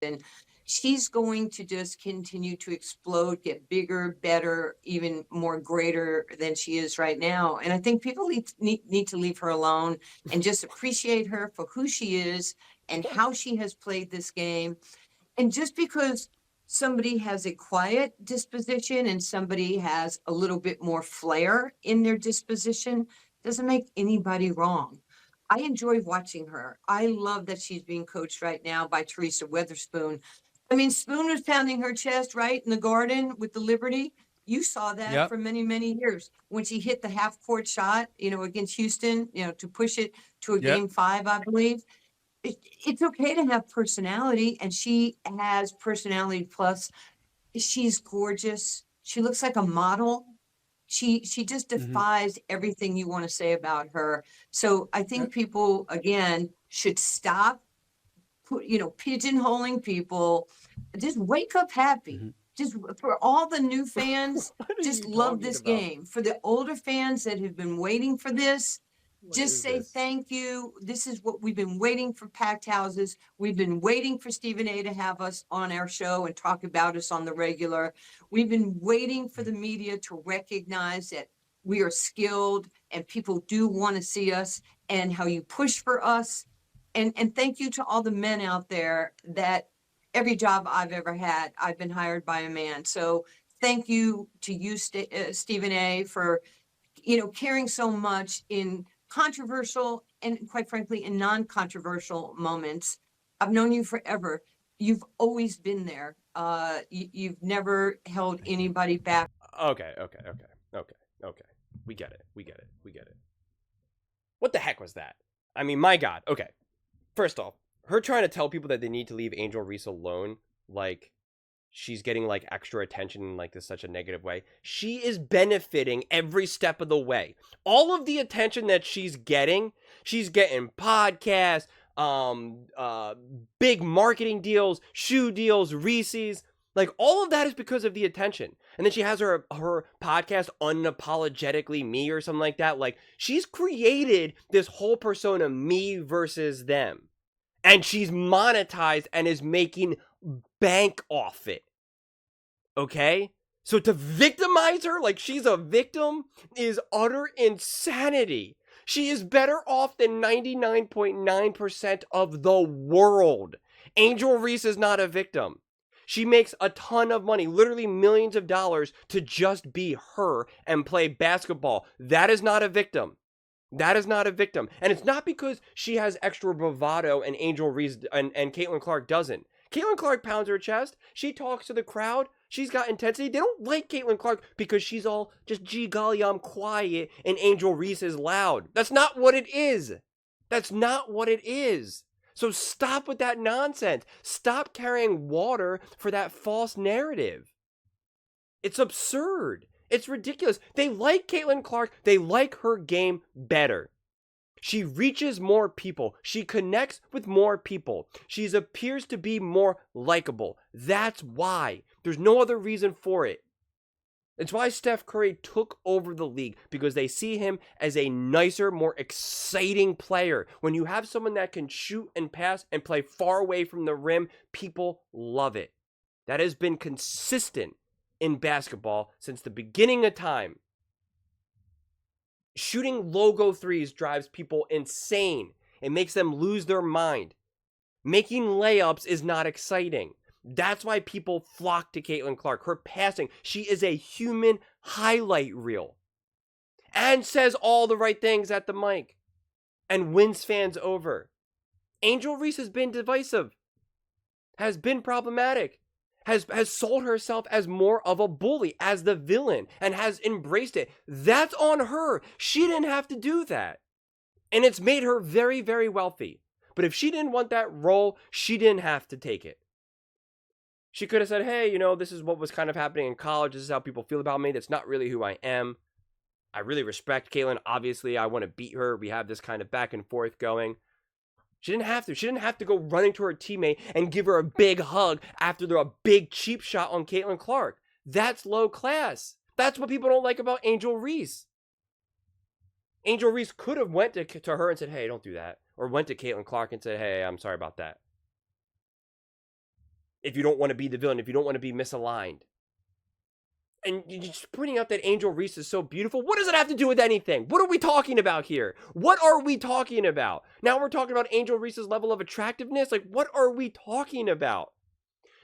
And she's going to just continue to explode, get bigger, better, even more greater than she is right now. And I think people need to leave her alone and just appreciate her for who she is and how she has played this game. And just because somebody has a quiet disposition and somebody has a little bit more flair in their disposition doesn't make anybody wrong. I enjoy watching her. I love that she's being coached right now by Teresa Weatherspoon. I mean, Spoon was pounding her chest right in the Garden with the Liberty. You saw that Yep. for many, many years when she hit the half court shot, against Houston, to push it to a Yep. game 5, I believe. It's okay to have personality, and she has personality. Plus, she's gorgeous. She looks like a model. She just Hmm. defies everything you want to say about her. So I think Yep. people again should stop pigeonholing people. Just wake up happy. Hmm. Just for all the new fans, What are just you love talking this about? game. For the older fans that have been waiting for this, What just is say this? thank you. This is what we've been waiting for, packed houses. We've been waiting for Stephen A to have us on our show and talk about us on the regular. We've been waiting for the media to recognize that we are skilled and people do want to see us and how you push for us. And thank you to all the men out there that every job I've ever had, I've been hired by a man. So thank you to you, Stephen A, for caring so much in controversial and quite frankly in non-controversial moments. I've known you forever. You've always been there. You've never held Thank you. anybody back. Okay. Okay. Okay. Okay. Okay. We get it. We get it. We get it. What the heck was that? I mean, my God. Okay. First off, her trying to tell people that they need to leave Angel Reese alone, like she's getting like extra attention in like this such a negative way. She is benefiting every step of the way. All of the attention that she's getting podcasts, big marketing deals, shoe deals, Reese's. Like all of that is because of the attention. And then she has her podcast Unapologetically Me or something like that. Like she's created this whole persona, me versus them. And she's monetized and is making bank off it. Okay? So to victimize her like she's a victim is utter insanity. She is better off than 99.9% of the world. Angel Reese is not a victim. She makes a ton of money, literally millions of dollars, to just be her and play basketball. That is not a victim. That is not a victim. And it's not because she has extra bravado and Angel Reese and Caitlin Clark doesn't. Caitlin Clark pounds her chest. She talks to the crowd. She's got intensity. They don't like Caitlin Clark because she's all just, gee golly, I'm quiet and Angel Reese is loud. That's not what it is. That's not what it is. So stop with that nonsense. Stop carrying water for that false narrative. It's absurd. It's ridiculous. They like Caitlin Clark. They like her game better. She reaches more people. She connects with more people. She appears to be more likable. That's why. There's no other reason for it. It's why Steph Curry took over the league, because they see him as a nicer, more exciting player. When you have someone that can shoot and pass and play far away from the rim, people love it. That has been consistent in basketball since the beginning of time. Shooting logo threes drives people insane. It makes them lose their mind. Making layups is not exciting. That's why people flock to Caitlin Clark. Her passing, she is a human highlight reel. And says all the right things at the mic. And wins fans over. Angel Reese has been divisive. Has been problematic. Has sold herself as more of a bully, as the villain, and has embraced it. That's on her. She didn't have to do that. And it's made her very, very wealthy. But if she didn't want that role, she didn't have to take it. She could have said, hey, this is what was kind of happening in college. This is how people feel about me. That's not really who I am. I really respect Caitlin. Obviously, I want to beat her. We have this kind of back and forth going. She didn't have to. She didn't have to go running to her teammate and give her a big hug after a big cheap shot on Caitlin Clark. That's low class. That's what people don't like about Angel Reese. Angel Reese could have went to her and said, hey, don't do that. Or went to Caitlin Clark and said, hey, I'm sorry about that. if you don't want to be the villain, if you don't want to be misaligned. And you're just pointing out that Angel Reese is so beautiful. What does it have to do with anything? What are we talking about here? What are we talking about? Now we're talking about Angel Reese's level of attractiveness. Like, what are we talking about?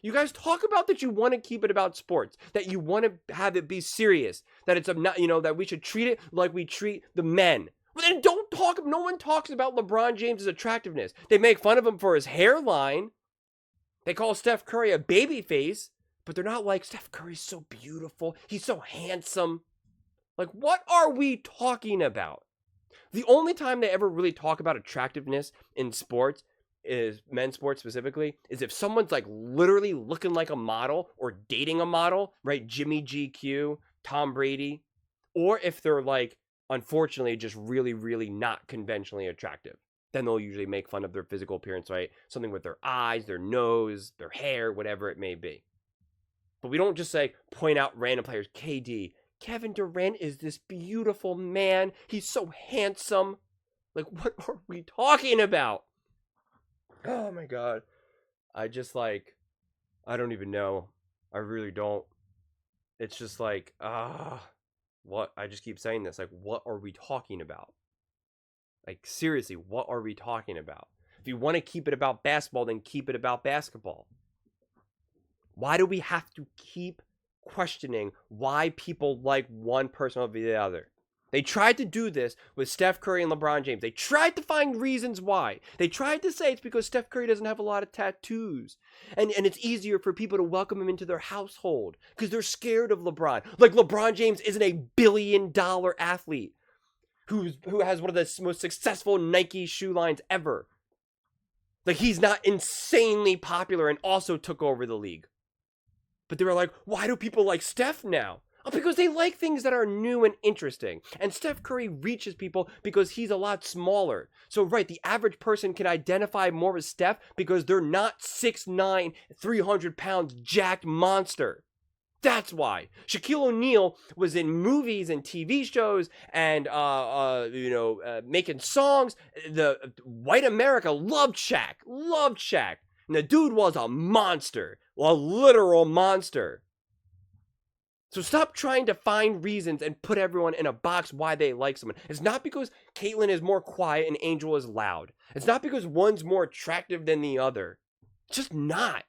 You guys talk about that you want to keep it about sports, that you want to have it be serious, that it's not, that we should treat it like we treat the men. Well, then no one talks about LeBron James's attractiveness. They make fun of him for his hairline. They call Steph Curry a baby face. But they're not like, Steph Curry's so beautiful. He's so handsome. Like, what are we talking about? The only time they ever really talk about attractiveness in sports, is men's sports specifically, is if someone's like literally looking like a model or dating a model, right? Jimmy GQ, Tom Brady. Or if they're like, unfortunately, just really, really not conventionally attractive. Then they'll usually make fun of their physical appearance, right? Something with their eyes, their nose, their hair, whatever it may be. But we don't just say, point out random players. KD, Kevin Durant is this beautiful man. He's so handsome. Like, what are we talking about? Oh my God. I don't even know. I really don't. It's just like, what? I just keep saying this. Like, what are we talking about? Like, seriously, what are we talking about? If you want to keep it about basketball, then keep it about basketball. Why do we have to keep questioning why people like one person over the other? They tried to do this with Steph Curry and LeBron James. They tried to find reasons why. They tried to say it's because Steph Curry doesn't have a lot of tattoos. And it's easier for people to welcome him into their household because they're scared of LeBron. Like, LeBron James isn't a billion-dollar athlete who has one of the most successful Nike shoe lines ever. Like, he's not insanely popular and also took over the league. But they were like, why do people like Steph now? Oh, because they like things that are new and interesting. And Steph Curry reaches people because he's a lot smaller. So, right, the average person can identify more with Steph because they're not 6'9", 300-pound jacked monster. That's why. Shaquille O'Neal was in movies and TV shows and, making songs. The white America loved Shaq. And the dude was a monster. A literal monster. So stop trying to find reasons and put everyone in a box why they like someone. It's not because Caitlyn is more quiet and Angel is loud. It's not because one's more attractive than the other. It's just not.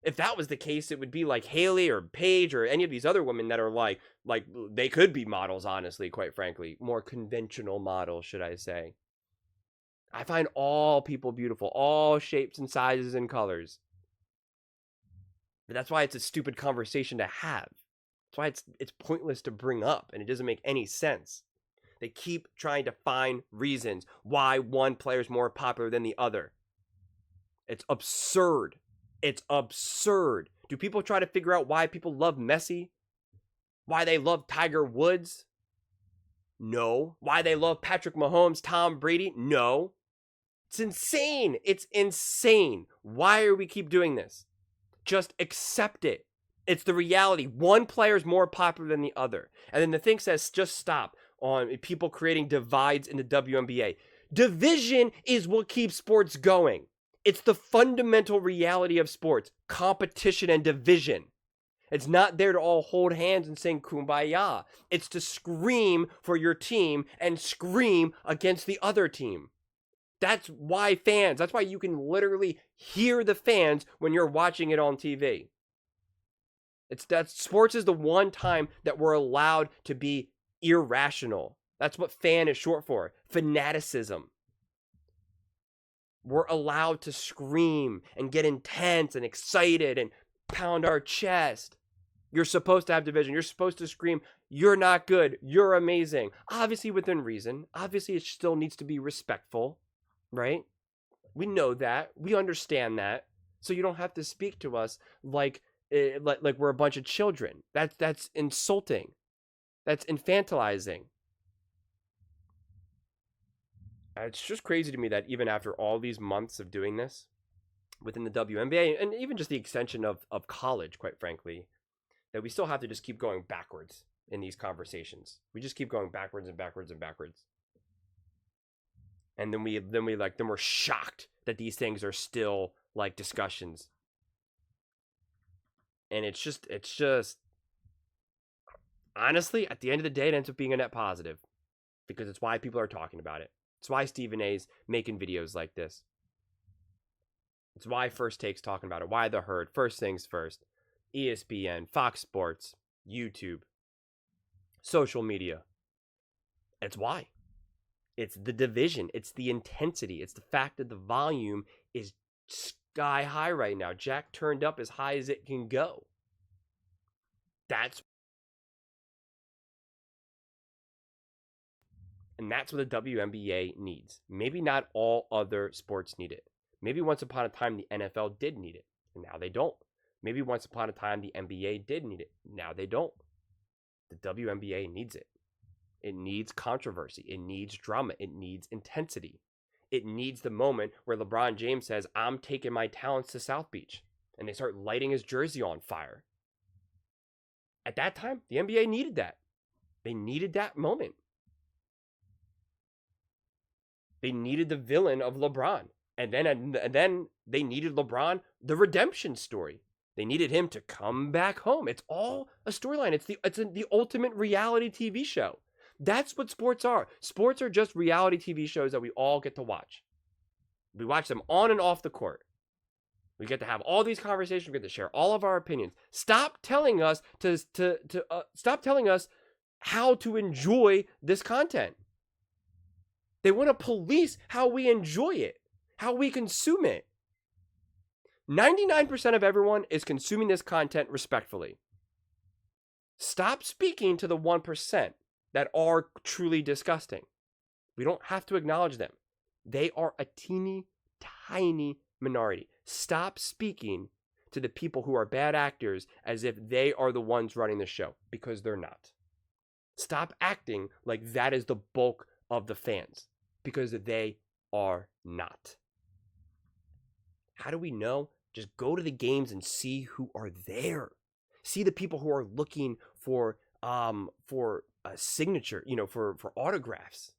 If that was the case, it would be like Haley or Paige or any of these other women that are like they could be models, honestly, quite frankly. More conventional models, should I say. I find all people beautiful, all shapes and sizes and colors. But that's why it's a stupid conversation to have. That's why it's pointless to bring up, and it doesn't make any sense. They keep trying to find reasons why one player is more popular than the other. It's absurd. It's absurd. Do people try to figure out why people love Messi? Why they love Tiger Woods? No. Why they love Patrick Mahomes, Tom Brady? No. It's insane. It's insane. Why are we keep doing this? Just accept it. It's the reality. One player is more popular than the other. And then the thing says, just stop on people creating divides in the WNBA. Division is what keeps sports going. It's the fundamental reality of sports, competition and division. It's not there to all hold hands and sing kumbaya. It's to scream for your team and scream against the other team. That's why you can literally hear the fans when you're watching it on TV. Sports is the one time that we're allowed to be irrational. That's what fan is short for. Fanaticism. We're allowed to scream and get intense and excited and pound our chest. You're supposed to have division. You're supposed to scream, you're not good. You're amazing. Obviously within reason. Obviously it still needs to be respectful. Right? We know that. We understand that. So you don't have to speak to us like we're a bunch of children. That's insulting. That's infantilizing. It's just crazy to me that even after all these months of doing this within the WNBA and even just the extension of college, quite frankly, that we still have to just keep going backwards in these conversations. We just keep going backwards and backwards and backwards. And then we're shocked that these things are still like discussions. And it's just honestly, at the end of the day, it ends up being a net positive because it's why people are talking about it. It's why Stephen A's making videos like this. It's why First Take's talking about it. Why The Herd, First Things First, ESPN, Fox Sports, YouTube, social media. It's why. It's the division. It's the intensity. It's the fact that the volume is sky high right now. Jack turned up as high as it can go. And that's what the WNBA needs. Maybe not all other sports need it. Maybe once upon a time the NFL did need it, and now they don't. Maybe once upon a time the NBA did need it. Now they don't. The WNBA needs it. It needs controversy. It needs drama. It needs intensity. It needs the moment where LeBron James says, I'm taking my talents to South Beach. And they start lighting his jersey on fire. At that time, the NBA needed that. They needed that moment. They needed the villain of LeBron. And then they needed LeBron, the redemption story. They needed him to come back home. It's all a storyline. It's the ultimate reality TV show. That's what sports are. Sports are just reality TV shows that we all get to watch. We watch them on and off the court. We get to have all these conversations. We get to share all of our opinions. Stop telling us stop telling us how to enjoy this content. They want to police how we enjoy it, how we consume it. 99% of everyone is consuming this content respectfully. Stop speaking to the 1% that are truly disgusting. We don't have to acknowledge them. They are a teeny tiny minority. Stop speaking to the people who are bad actors as if they are the ones running the show, because they're not. Stop acting like that is the bulk of the fans, because they are not. How do we know? Just go to the games and see who are there. See the people who are looking for a signature, for autographs.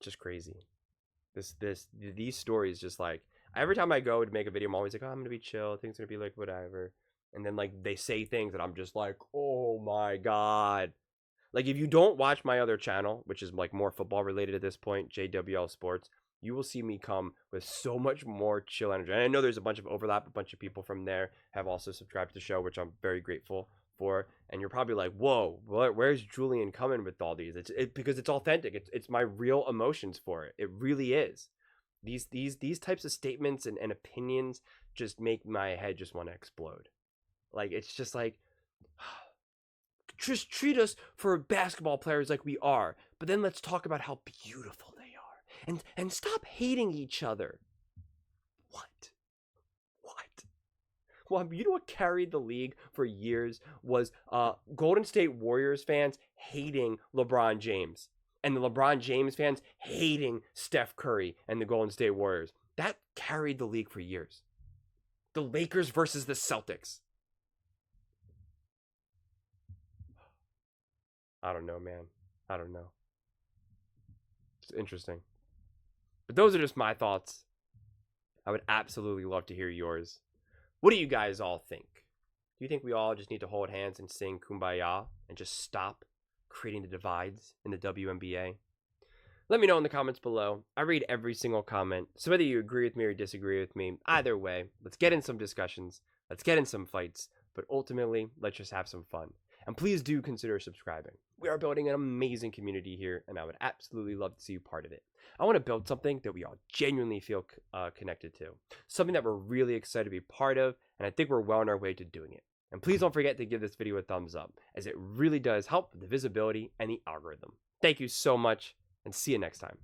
Just crazy. These stories, just like every time I go to make a video, I'm always like, oh, I'm gonna be chill, things gonna be like whatever. And then like they say things that I'm just like, oh my God. Like if you don't watch my other channel, which is like more football related at this point, JWL Sports, you will see me come with so much more chill energy. And I know there's a bunch of overlap. A bunch of people from there have also subscribed to the show, which I'm very grateful for. And you're probably like, whoa, where's Julian coming with all these? Because it's authentic. It's my real emotions for it. It really is. These types of statements and opinions just make my head just want to explode. Like, it's just like, just treat us for basketball players like we are. But then let's talk about how beautiful they are. And stop hating each other. What? Well, you know what carried the league for years was Golden State Warriors fans hating LeBron James. And the LeBron James fans hating Steph Curry and the Golden State Warriors. That carried the league for years. The Lakers versus the Celtics. I don't know, man. I don't know. It's interesting. But those are just my thoughts. I would absolutely love to hear yours. What do you guys all think? Do you think we all just need to hold hands and sing Kumbaya and just stop creating the divides in the WNBA? Let me know in the comments below. I read every single comment. So whether you agree with me or disagree with me, either way, let's get in some discussions. Let's get in some fights. But ultimately, let's just have some fun. And please do consider subscribing. We are building an amazing community here, and I would absolutely love to see you part of it. I want to build something that we all genuinely feel connected to. Something that we're really excited to be part of, and I think we're well on our way to doing it. And please don't forget to give this video a thumbs up, as it really does help with the visibility and the algorithm. Thank you so much, and see you next time.